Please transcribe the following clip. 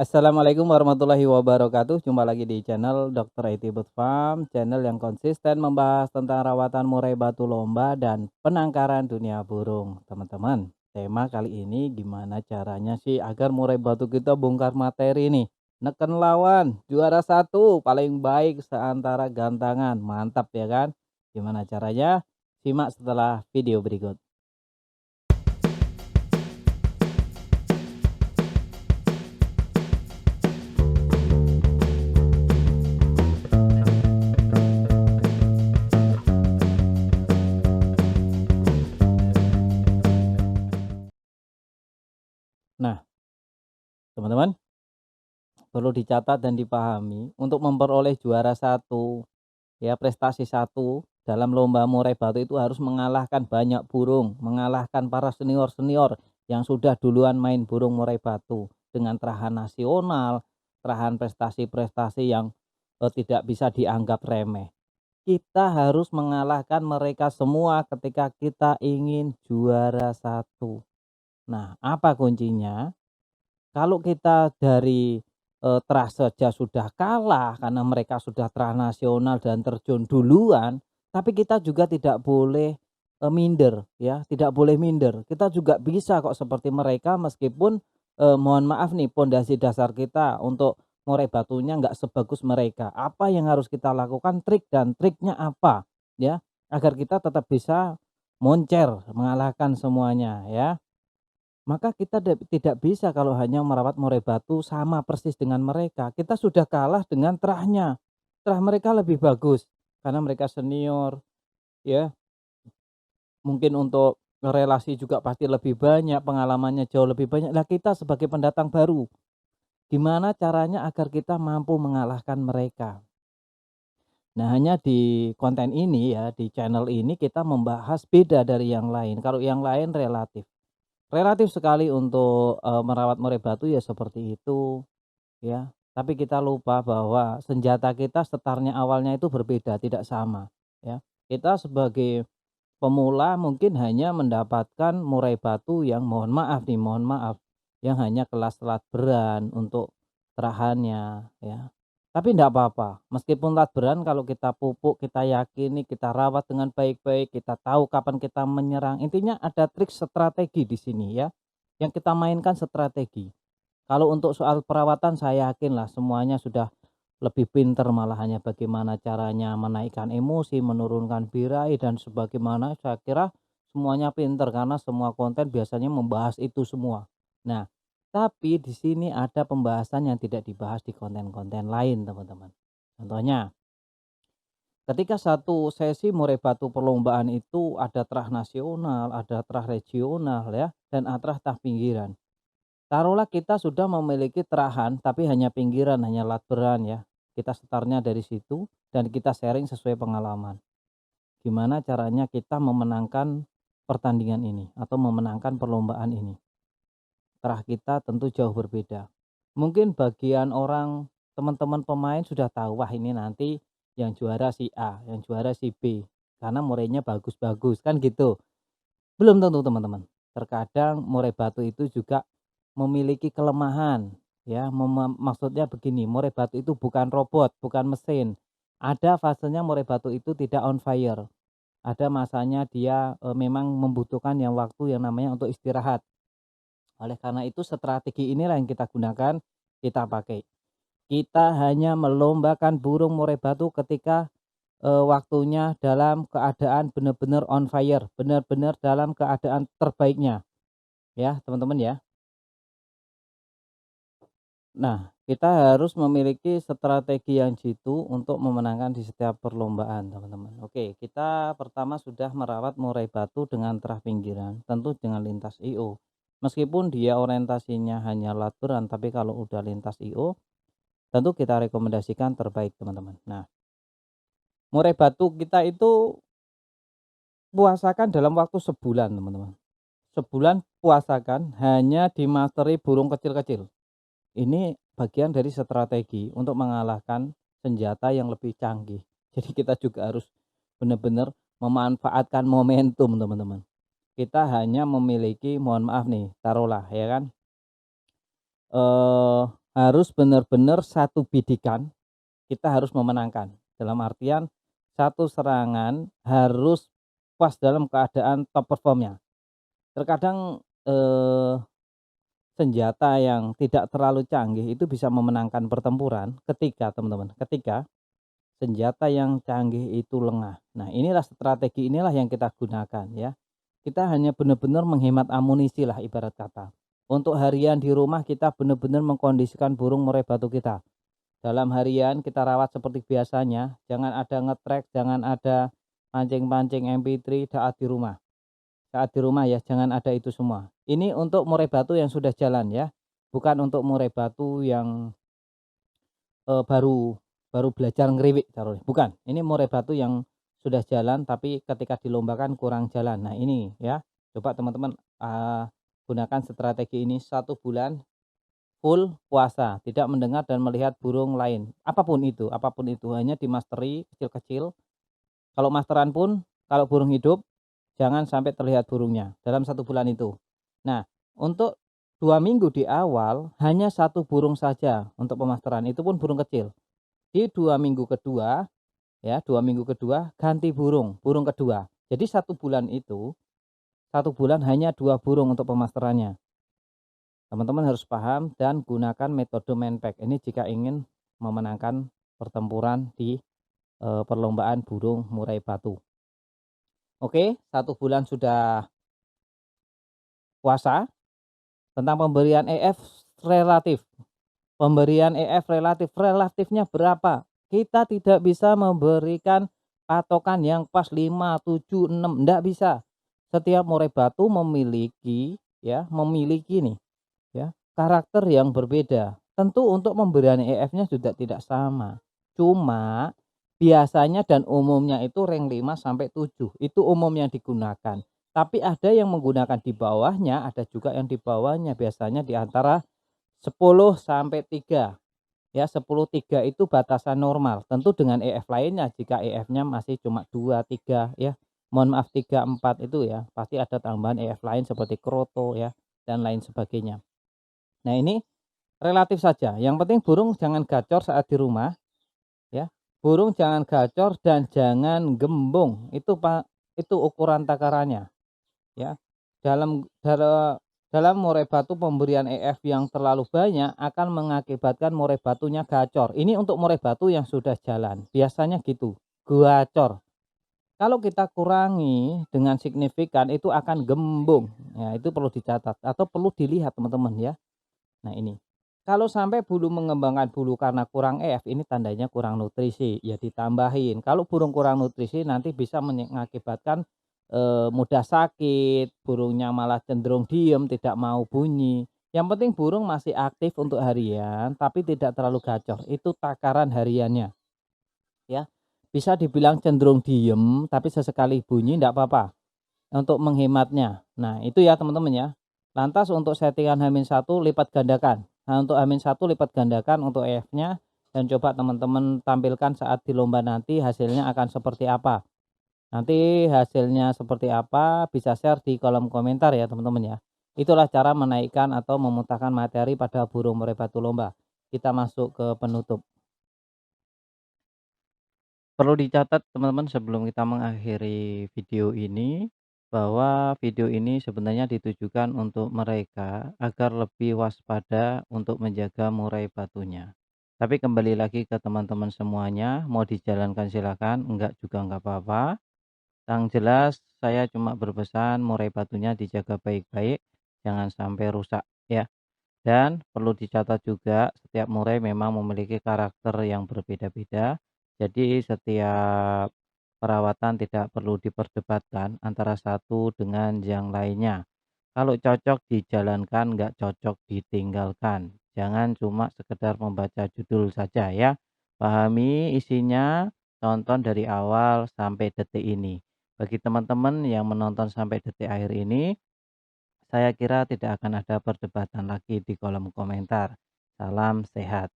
Assalamualaikum warahmatullahi wabarakatuh. Jumpa lagi di channel Dr. IT Bird Farm, channel yang konsisten membahas tentang rawatan murai batu lomba dan penangkaran dunia burung. Teman-teman, tema kali ini gimana caranya sih agar murai batu kita bongkar materi nih. Neken lawan, juara satu, paling baik seantara gantangan. Mantap ya kan? Gimana caranya? Simak setelah video berikut. Nah, teman-teman, perlu dicatat dan dipahami untuk memperoleh juara satu, ya, prestasi satu dalam lomba murai batu itu harus mengalahkan banyak burung, mengalahkan para senior-senior yang sudah duluan main burung murai batu dengan terahan nasional, terahan prestasi-prestasi yang tidak bisa dianggap remeh. Kita harus mengalahkan mereka semua ketika kita ingin juara satu. Nah, apa kuncinya? Kalau kita dari terah saja sudah kalah karena mereka sudah terah nasional dan terjun duluan, tapi kita juga tidak boleh minder ya, tidak boleh minder. Kita juga bisa kok seperti mereka meskipun mohon maaf nih pondasi dasar kita untuk murai batunya nggak sebagus mereka. Apa yang harus kita lakukan, trik dan triknya apa ya, agar kita tetap bisa moncer mengalahkan semuanya ya. Maka kita tidak bisa kalau hanya merawat murai batu sama persis dengan mereka. Kita sudah kalah dengan terahnya. Terah mereka lebih bagus karena mereka senior ya. Mungkin untuk relasi juga pasti lebih banyak, pengalamannya jauh lebih banyak. Lah kita sebagai pendatang baru, gimana caranya agar kita mampu mengalahkan mereka? Nah, hanya di konten ini ya, di channel ini kita membahas beda dari yang lain. Kalau yang lain relatif. Relatif sekali untuk, merawat murai batu ya seperti itu, ya. Tapi kita lupa bahwa senjata kita setarnya awalnya itu berbeda, tidak sama, ya. Kita sebagai pemula mungkin hanya mendapatkan murai batu yang mohon maaf nih, mohon maaf, yang hanya kelas lat beran untuk terahannya, ya. Tapi enggak apa-apa, meskipun lat beran kalau kita pupuk, kita yakini, kita rawat dengan baik-baik, kita tahu kapan kita menyerang, intinya ada trik strategi di sini ya, yang kita mainkan strategi. Kalau untuk soal perawatan saya yakinlah semuanya sudah lebih pinter malah hanya bagaimana caranya menaikkan emosi, menurunkan birahi dan sebagaimana saya kira semuanya pinter karena semua konten biasanya membahas itu semua. Nah, tapi di sini ada pembahasan yang tidak dibahas di konten-konten lain, teman-teman. Contohnya, ketika satu sesi murai batu perlombaan itu ada terah nasional, ada terah regional ya, dan terah pinggiran. Taruhlah kita sudah memiliki terahan tapi hanya pinggiran, hanya latberan ya. Kita setarnya dari situ dan kita sharing sesuai pengalaman. Gimana caranya kita memenangkan pertandingan ini atau memenangkan perlombaan ini. Terah kita tentu jauh berbeda. Mungkin bagian orang teman-teman pemain sudah tahu, wah ini nanti yang juara si A, yang juara si B. Karena murainya bagus-bagus kan gitu. Belum tentu teman-teman. Terkadang murai batu itu juga memiliki kelemahan ya, maksudnya begini, murai batu itu bukan robot, bukan mesin. Ada fasenya murai batu itu tidak on fire. Ada masanya dia memang membutuhkan yang waktu yang namanya untuk istirahat. Oleh karena itu strategi inilah yang kita gunakan, kita pakai. Kita hanya melombakan burung murai batu ketika waktunya dalam keadaan benar-benar on fire, benar-benar dalam keadaan terbaiknya, ya teman-teman ya. Nah, kita harus memiliki strategi yang jitu untuk memenangkan di setiap perlombaan, teman-teman. Oke, kita pertama sudah merawat murai batu dengan terah pinggiran, tentu dengan lintas IO. Meskipun dia orientasinya hanya laturan, tapi kalau udah lintas IO, tentu kita rekomendasikan terbaik, teman-teman. Nah, murai batu kita itu puasakan dalam waktu sebulan, teman-teman. Sebulan puasakan hanya dimasteri burung kecil-kecil. Ini bagian dari strategi untuk mengalahkan senjata yang lebih canggih. Jadi kita juga harus benar-benar memanfaatkan momentum, teman-teman. Kita hanya memiliki, mohon maaf nih, taruhlah ya kan, harus benar-benar satu bidikan, kita harus memenangkan. Dalam artian, satu serangan harus pas dalam keadaan top perform-nya. Terkadang, senjata yang tidak terlalu canggih itu bisa memenangkan pertempuran ketika teman-teman, ketika senjata yang canggih itu lengah. Nah, inilah strategi inilah yang kita gunakan ya. Kita hanya benar-benar menghemat amunisi lah ibarat kata. Untuk harian di rumah kita benar-benar mengkondisikan burung murai batu kita. Dalam harian kita rawat seperti biasanya, jangan ada ngetrek, jangan ada pancing-pancing MP3 saat di rumah. Saat di rumah ya, jangan ada itu semua. Ini untuk murai batu yang sudah jalan ya, bukan untuk murai batu yang baru baru belajar ngeriwik taruhnya, bukan. Ini murai batu yang sudah jalan tapi ketika dilombakan kurang jalan. Nah ini ya, coba teman-teman, gunakan strategi ini 1 bulan full puasa, tidak mendengar dan melihat burung lain, apapun itu, hanya di-mastery kecil-kecil. Kalau masteran pun, kalau burung hidup, jangan sampai terlihat burungnya dalam 1 bulan itu. Nah, untuk 2 minggu di awal, hanya 1 burung saja untuk pemasteran, itu pun burung kecil. Di 2 minggu kedua, ya 2 minggu kedua ganti burung, burung kedua. Jadi 1 bulan itu, 1 bulan hanya 2 burung untuk pemasterannya. Teman-teman harus paham dan gunakan metode manpack. Ini jika ingin memenangkan pertempuran di perlombaan burung murai batu. Oke, 1 bulan sudah puasa. Tentang pemberian EF relatif. Pemberian EF relatif, relatifnya berapa? Kita tidak bisa memberikan patokan yang pas 5, 7, 6, enggak bisa. Setiap murai batu memiliki ya, memiliki nih ya, karakter yang berbeda. Tentu untuk pemberian EF-nya juga tidak sama. Cuma biasanya dan umumnya itu rank 5 sampai 7, itu umum yang digunakan. Tapi ada yang menggunakan di bawahnya, ada juga yang di bawahnya, biasanya di antara 10 sampai 3. Ya 10, 3 itu batasan normal. Tentu dengan EF lainnya, jika EF-nya masih cuma 2, 3 ya. Mohon maaf 3, 4 itu ya, pasti ada tambahan EF lain seperti kroto ya dan lain sebagainya. Nah, ini relatif saja. Yang penting burung jangan gacor saat di rumah ya. Burung jangan gacor dan jangan gembung. Itu Pak, itu ukuran takarannya ya. Dalam murai batu pemberian EF yang terlalu banyak akan mengakibatkan murai batunya gacor. Ini untuk murai batu yang sudah jalan, biasanya gitu, gacor. Kalau kita kurangi dengan signifikan itu akan gembung. Ya, itu perlu dicatat atau perlu dilihat teman-teman ya. Nah ini, kalau sampai bulu mengembangkan bulu karena kurang EF, ini tandanya kurang nutrisi, ya ditambahin. Kalau burung kurang nutrisi nanti bisa mengakibatkan mudah sakit, burungnya malah cenderung diem, tidak mau bunyi. Yang penting burung masih aktif untuk harian, tapi tidak terlalu gacor. Itu takaran hariannya, ya. Bisa dibilang cenderung diem, tapi sesekali bunyi tidak apa-apa untuk menghematnya. Nah, itu ya teman-teman ya. Lantas untuk settingan H-1 lipat gandakan. Nah, untuk H-1 lipat gandakan untuk EF-nya dan coba teman-teman tampilkan saat di lomba nanti hasilnya akan seperti apa. Nanti hasilnya seperti apa bisa share di kolom komentar ya teman-teman ya. Itulah cara menaikkan atau memuntahkan materi pada burung murai batu lomba. Kita masuk ke penutup. Perlu dicatat teman-teman sebelum kita mengakhiri video ini, bahwa video ini sebenarnya ditujukan untuk mereka agar lebih waspada untuk menjaga murai batunya. Tapi kembali lagi ke teman-teman semuanya, mau dijalankan silakan, enggak juga enggak apa-apa. Yang jelas saya cuma berpesan murai batunya dijaga baik-baik, jangan sampai rusak ya. Dan perlu dicatat juga setiap murai memang memiliki karakter yang berbeda-beda. Jadi setiap perawatan tidak perlu diperdebatkan antara satu dengan yang lainnya. Kalau cocok dijalankan, nggak cocok ditinggalkan. Jangan cuma sekedar membaca judul saja ya. Pahami isinya, tonton dari awal sampai detik ini. Bagi teman-teman yang menonton sampai detik akhir ini, saya kira tidak akan ada perdebatan lagi di kolom komentar. Salam sehat.